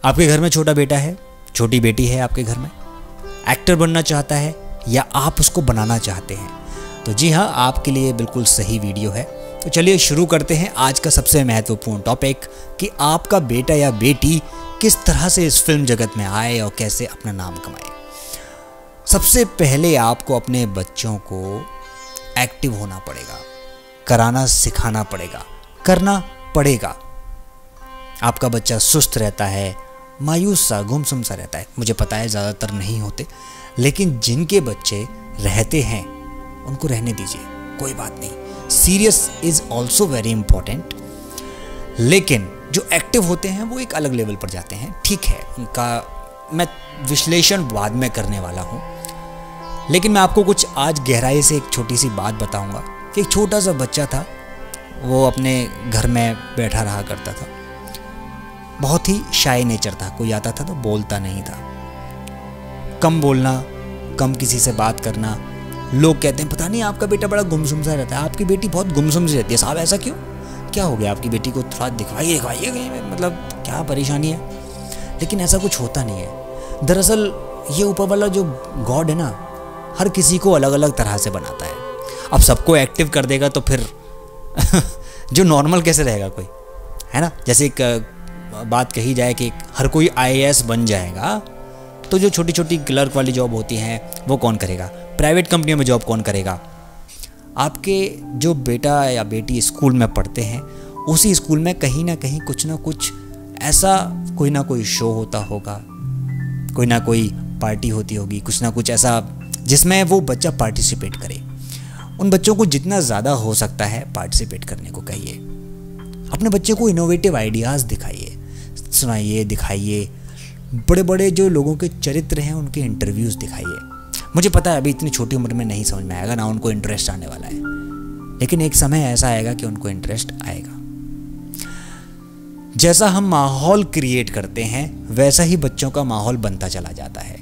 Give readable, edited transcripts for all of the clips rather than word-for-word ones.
आपके घर में छोटा बेटा है, छोटी बेटी है आपके घर में, एक्टर बनना चाहता है या आप उसको बनाना चाहते हैं, तो जी हाँ, आपके लिए बिल्कुल सही वीडियो है। तो चलिए शुरू करते हैं आज का सबसे महत्वपूर्ण टॉपिक कि आपका बेटा या बेटी किस तरह से इस फिल्म जगत में आए और कैसे अपना नाम कमाए। सबसे पहले आपको अपने बच्चों को एक्टिव होना पड़ेगा, कराना सिखाना पड़ेगा, करना पड़ेगा। आपका बच्चा सुस्त रहता है, मायूस सा, गुमसुम सा रहता है, मुझे पता है ज़्यादातर नहीं होते, लेकिन जिनके बच्चे रहते हैं उनको रहने दीजिए, कोई बात नहीं। Serious is also very important, लेकिन जो एक्टिव होते हैं वो एक अलग लेवल पर जाते हैं। ठीक है, उनका मैं विश्लेषण बाद में करने वाला हूँ, लेकिन मैं आपको कुछ आज गहराई से एक छोटी सी बात बताऊँगा कि एक छोटा सा बच्चा था, वो अपने घर में बैठा रहा करता था, बहुत ही शाय नेचर था, कोई आता था तो बोलता नहीं था, कम बोलना, कम किसी से बात करना। लोग कहते हैं पता नहीं आपका बेटा बड़ा गुमसुम सा रहता है, आपकी बेटी बहुत गुमसुम सी रहती है, साहब ऐसा क्यों, क्या हो गया आपकी बेटी को, थोड़ा दिखवाइए, मतलब क्या परेशानी है। लेकिन ऐसा कुछ होता नहीं है। दरअसल ये ऊपर वाला जो गॉड है ना, हर किसी को अलग अलग तरह से बनाता है। अब सबको एक्टिव कर देगा तो फिर जो नॉर्मल कैसे रहेगा कोई, है ना। जैसे एक बात कही जाए कि हर कोई IAS बन जाएगा, तो जो छोटी छोटी क्लर्क वाली जॉब होती हैं वो कौन करेगा, प्राइवेट कंपनियों में जॉब कौन करेगा। आपके जो बेटा या बेटी स्कूल में पढ़ते हैं, उसी स्कूल में कहीं ना कहीं कुछ ना कुछ ऐसा कोई ना कोई शो होता होगा, कोई ना कोई पार्टी होती होगी, कुछ ना कुछ ऐसा जिसमें वो बच्चा पार्टिसिपेट करे। उन बच्चों को जितना ज़्यादा हो सकता है पार्टिसिपेट करने को कहिए। अपने बच्चे को इनोवेटिव आइडियाज़ दिखाइए, सुनाइए, दिखाइए। बड़े बड़े जो लोगों के चरित्र हैं उनके इंटरव्यूज़ दिखाइए। मुझे पता है अभी इतनी छोटी उम्र में नहीं समझ में आएगा, ना उनको इंटरेस्ट आने वाला है, लेकिन एक समय ऐसा आएगा कि उनको इंटरेस्ट आएगा। जैसा हम माहौल क्रिएट करते हैं वैसा ही बच्चों का माहौल बनता चला जाता है।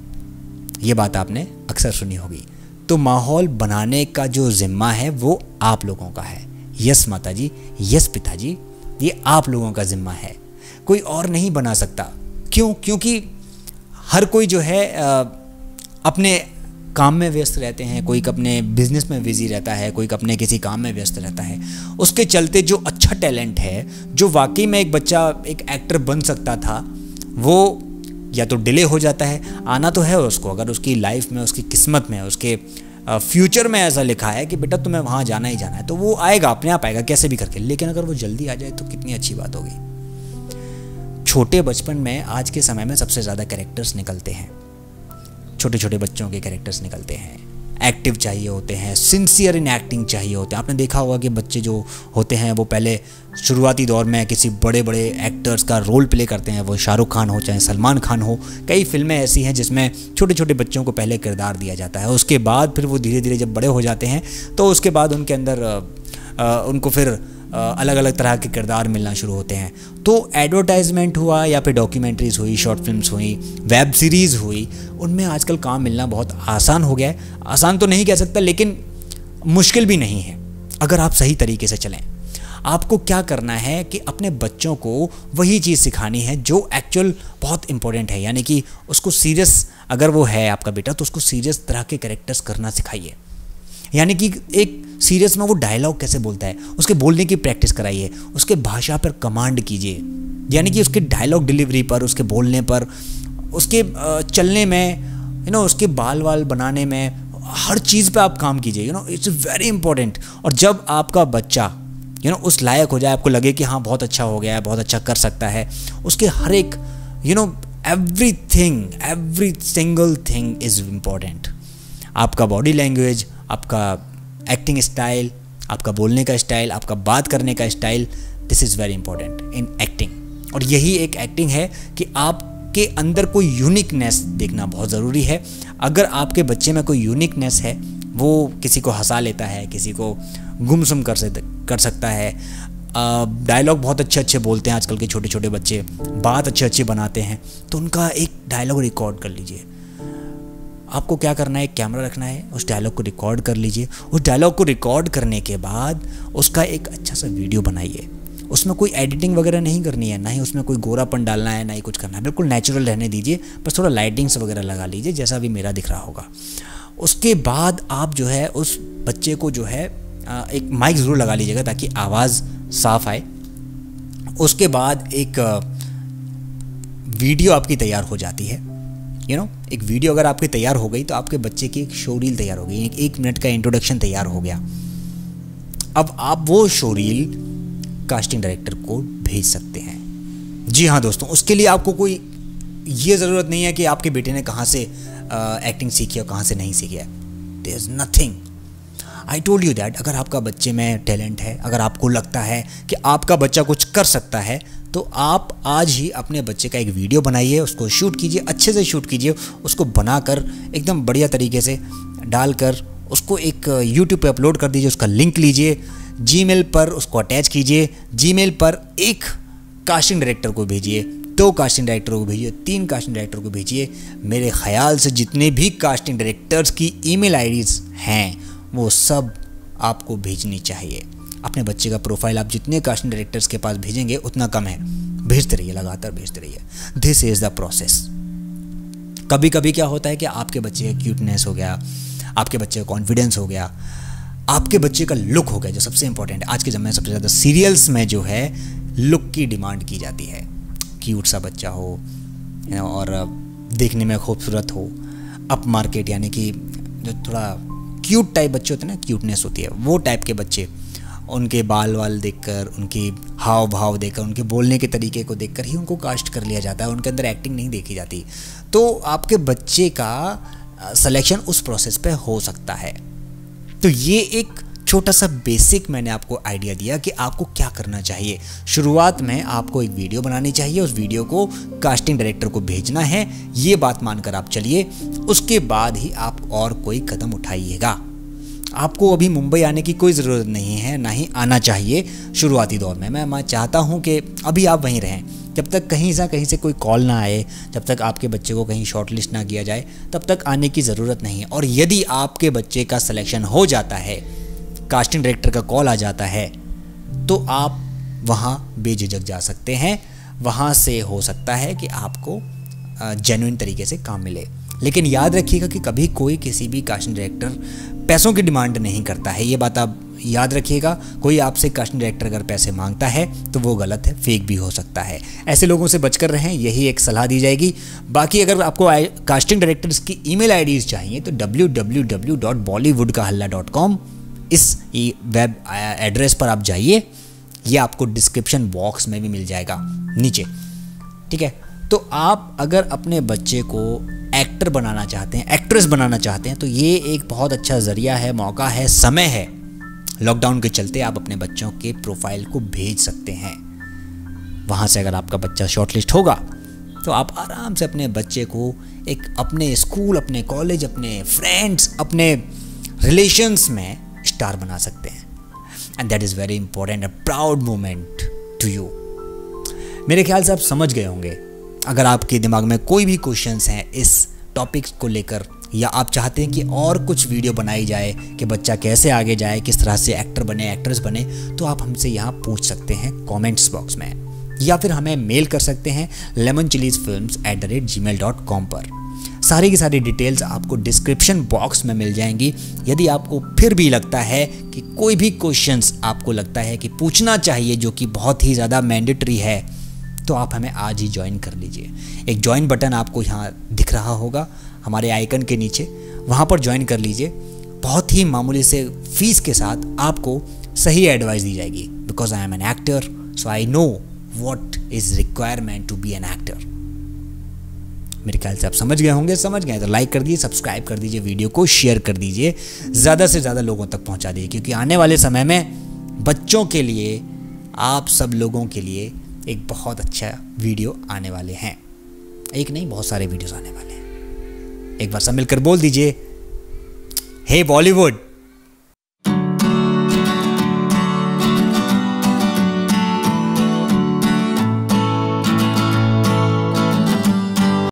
ये बात आपने अक्सर सुनी होगी। तो माहौल बनाने का जो जिम्मा है वो आप लोगों का है। यस माता जी, यस पिताजी, ये आप लोगों का जिम्मा है, कोई और नहीं बना सकता। क्यों? क्योंकि हर कोई जो है अपने काम में व्यस्त रहते हैं, कोई अपने बिजनेस में बिजी रहता है, कोई अपने किसी काम में व्यस्त रहता है। उसके चलते जो अच्छा टैलेंट है, जो वाकई में एक बच्चा एक एक्टर बन सकता था, वो या तो डिले हो जाता है। आना तो है उसको, अगर उसकी लाइफ में, उसकी किस्मत में, उसके फ्यूचर में ऐसा लिखा है कि बेटा तुम्हें वहाँ जाना ही जाना है, तो वो आएगा, अपने आप आएगा कैसे भी करके। लेकिन अगर वो जल्दी आ जाए तो कितनी अच्छी बात होगी। छोटे बचपन में आज के समय में सबसे ज़्यादा कैरेक्टर्स निकलते हैं, छोटे छोटे बच्चों के कैरेक्टर्स निकलते हैं। एक्टिव चाहिए होते हैं, सिंसियर इन एक्टिंग चाहिए होते हैं। आपने देखा होगा कि बच्चे जो होते हैं वो पहले शुरुआती दौर में किसी बड़े बड़े एक्टर्स का रोल प्ले करते हैं, वो शाहरुख खान हो चाहे सलमान खान हो। कई फिल्में ऐसी हैं जिसमें छोटे छोटे बच्चों को पहले किरदार दिया जाता है, उसके बाद फिर वो धीरे धीरे जब बड़े हो जाते हैं तो उसके बाद उनके अंदर उनको फिर अलग अलग तरह के किरदार मिलना शुरू होते हैं। तो एडवर्टाइजमेंट हुआ या फिर डॉक्यूमेंट्रीज़ हुई, शॉर्ट फिल्म्स हुई, वेब सीरीज़ हुई, उनमें आजकल काम मिलना बहुत आसान हो गया है। आसान तो नहीं कह सकता, लेकिन मुश्किल भी नहीं है अगर आप सही तरीके से चलें। आपको क्या करना है कि अपने बच्चों को वही चीज़ सिखानी है जो एक्चुअल बहुत इंपॉर्टेंट है, यानी कि उसको सीरियस, अगर वो है आपका बेटा तो उसको सीरियस तरह के कैरेक्टर्स करना सिखाइए। यानी कि एक सीरियस में वो डायलॉग कैसे बोलता है, उसके बोलने की प्रैक्टिस कराइए, उसके भाषा पर कमांड कीजिए, यानी कि उसके डायलॉग डिलीवरी पर, उसके बोलने पर, उसके चलने में, उसके बाल वाल बनाने में, हर चीज़ पे आप काम कीजिए। It's very important. और जब आपका बच्चा उस लायक हो जाए, आपको लगे कि हाँ बहुत अच्छा हो गया है, बहुत अच्छा कर सकता है, उसके हर एक every single thing is important. आपका बॉडी लैंग्वेज, आपका एक्टिंग स्टाइल, आपका बोलने का स्टाइल, आपका बात करने का style, this is very important in acting. और यही एक एक्टिंग है कि आपके अंदर कोई यूनिकनेस देखना बहुत ज़रूरी है। अगर आपके बच्चे में कोई यूनिकनेस है, वो किसी को हंसा लेता है, किसी को गुमसुम कर सकता है, डायलॉग बहुत अच्छे अच्छे बोलते हैं आजकल के छोटे छोटे बच्चे, बात अच्छे अच्छे बनाते हैं, तो उनका एक डायलॉग रिकॉर्ड कर लीजिए। आपको क्या करना है, एक कैमरा रखना है, उस डायलॉग को रिकॉर्ड कर लीजिए। उस डायलॉग को रिकॉर्ड करने के बाद उसका एक अच्छा सा वीडियो बनाइए। उसमें कोई एडिटिंग वगैरह नहीं करनी है, ना ही उसमें कोई गोरापन डालना है, ना ही कुछ करना है, बिल्कुल नेचुरल रहने दीजिए। बस थोड़ा लाइटिंग्स वगैरह लगा लीजिए जैसा भी मेरा दिख रहा होगा। उसके बाद आप जो है उस बच्चे को जो है एक माइक ज़रूर लगा लीजिएगा ताकि आवाज़ साफ आए। उसके बाद एक वीडियो आपकी तैयार हो जाती है, एक वीडियो अगर आपकी तैयार हो गई तो आपके बच्चे की एक शो रील तैयार हो गई, 1 मिनट का इंट्रोडक्शन तैयार हो गया। अब आप वो शो रील कास्टिंग डायरेक्टर को भेज सकते हैं। जी हाँ दोस्तों, उसके लिए आपको कोई ये ज़रूरत नहीं है कि आपके बेटे ने कहाँ से एक्टिंग सीखी और कहाँ से नहीं सीखी है। There is nothing, I told you that. अगर आपका बच्चे में टैलेंट है, अगर आपको लगता है कि आपका बच्चा कुछ कर सकता है, तो आप आज ही अपने बच्चे का एक वीडियो बनाइए, उसको शूट कीजिए, अच्छे से शूट कीजिए, उसको बनाकर एकदम बढ़िया तरीके से डालकर उसको एक यूट्यूब पे अपलोड कर दीजिए। उसका लिंक लीजिए, जीमेल पर उसको अटैच कीजिए, जीमेल पर एक कास्टिंग डायरेक्टर को भेजिए, 2 कास्टिंग डायरेक्टरों को भेजिए, 3 कास्टिंग डायरेक्टर को भेजिए। मेरे ख्याल से जितने भी कास्टिंग डायरेक्टर्स की ईमेल आईडीज़ हैं वो सब आपको भेजनी चाहिए। अपने बच्चे का प्रोफाइल आप जितने कास्टिंग डायरेक्टर्स के पास भेजेंगे उतना कम है। भेजते रहिए, लगातार भेजते रहिए। This is the process. कभी कभी क्या होता है कि आपके बच्चे का क्यूटनेस हो गया, आपके बच्चे का कॉन्फिडेंस हो गया, आपके बच्चे का लुक हो गया, जो सबसे इंपॉर्टेंट है। आज के ज़माने में सबसे ज़्यादा सीरियल्स में जो है लुक की डिमांड की जाती है। क्यूट सा बच्चा हो और देखने में खूबसूरत हो, अप मार्केट यानी कि जो थोड़ा क्यूट टाइप बच्चे होते हैं ना, क्यूटनेस होती है, वो टाइप के बच्चे, उनके बाल वाल देखकर, उनकी हाव भाव देखकर, उनके बोलने के तरीके को देखकर ही उनको कास्ट कर लिया जाता है, उनके अंदर एक्टिंग नहीं देखी जाती। तो आपके बच्चे का सिलेक्शन उस प्रोसेस पे हो सकता है। तो ये एक छोटा सा बेसिक मैंने आपको आइडिया दिया कि आपको क्या करना चाहिए। शुरुआत में आपको एक वीडियो बनानी चाहिए, उस वीडियो को कास्टिंग डायरेक्टर को भेजना है, ये बात मानकर आप चलिए। उसके बाद ही आप और कोई कदम उठाइएगा। आपको अभी मुंबई आने की कोई ज़रूरत नहीं है, ना ही आना चाहिए शुरुआती दौर में। मैं चाहता हूँ कि अभी आप वहीं रहें, जब तक कहीं से कोई कॉल ना आए, जब तक आपके बच्चे को कहीं शॉर्टलिस्ट ना किया जाए, तब तक आने की ज़रूरत नहीं है। और यदि आपके बच्चे का सिलेक्शन हो जाता है, कास्टिंग डायरेक्टर का कॉल आ जाता है, तो आप वहाँ बेझिझक जा सकते हैं। वहाँ से हो सकता है कि आपको जेन्युइन तरीके से काम मिले। लेकिन याद रखिएगा कि कभी कोई किसी भी कास्टिंग डायरेक्टर पैसों की डिमांड नहीं करता है, ये बात आप याद रखिएगा। कोई आपसे कास्टिंग डायरेक्टर अगर पैसे मांगता है तो वो गलत है, फेक भी हो सकता है। ऐसे लोगों से बचकर रहें, यही एक सलाह दी जाएगी। बाकी अगर आपको कास्टिंग डायरेक्टर्स की ईमेल आईडीज़ चाहिए तो www.bollywoodkahalla.com इस वेब एड्रेस पर आप जाइए, ये आपको डिस्क्रिप्शन बॉक्स में भी मिल जाएगा नीचे, ठीक है। तो आप अगर अपने बच्चे को एक्टर बनाना चाहते हैं, एक्ट्रेस बनाना चाहते हैं, तो ये एक बहुत अच्छा ज़रिया है, मौका है, समय है। लॉकडाउन के चलते आप अपने बच्चों के प्रोफाइल को भेज सकते हैं। वहाँ से अगर आपका बच्चा शॉर्टलिस्ट होगा तो आप आराम से अपने बच्चे को एक अपने स्कूल, अपने कॉलेज, अपने फ्रेंड्स, अपने रिलेशंस में स्टार बना सकते हैं। And that is very important, a proud moment to you. मेरे ख्याल से आप समझ गए होंगे। अगर आपके दिमाग में कोई भी क्वेश्चंस हैं इस टॉपिक्स को लेकर, या आप चाहते हैं कि और कुछ वीडियो बनाई जाए कि बच्चा कैसे आगे जाए, किस तरह से एक्टर बने, एक्ट्रेस बने, तो आप हमसे यहाँ पूछ सकते हैं कमेंट्स बॉक्स में, या फिर हमें मेल कर सकते हैं lemonchilliesfilms@gmail.com पर। सारी की सारी डिटेल्स आपको डिस्क्रिप्शन बॉक्स में मिल जाएंगी। यदि आपको फिर भी लगता है कि कोई भी क्वेश्चंस आपको लगता है कि पूछना चाहिए जो कि बहुत ही ज़्यादा मैंडेटरी है, तो आप हमें आज ही ज्वाइन कर लीजिए। एक ज्वाइन बटन आपको यहाँ दिख रहा होगा हमारे आइकन के नीचे, वहाँ पर ज्वाइन कर लीजिए। बहुत ही मामूली से फीस के साथ आपको सही एडवाइस दी जाएगी, because I am an actor, so I know what is requirement to be an actor. मेरे ख्याल से आप समझ गए होंगे। समझ गए तो लाइक कर दीजिए, सब्सक्राइब कर दीजिए, वीडियो को शेयर कर दीजिए, ज़्यादा से ज़्यादा लोगों तक पहुँचा दीजिए, क्योंकि आने वाले समय में बच्चों के लिए, आप सब लोगों के लिए एक बहुत अच्छा वीडियो आने वाले हैं। एक नहीं, बहुत सारे वीडियोस आने वाले हैं। एक बार सब मिलकर बोल दीजिए, हे बॉलीवुड।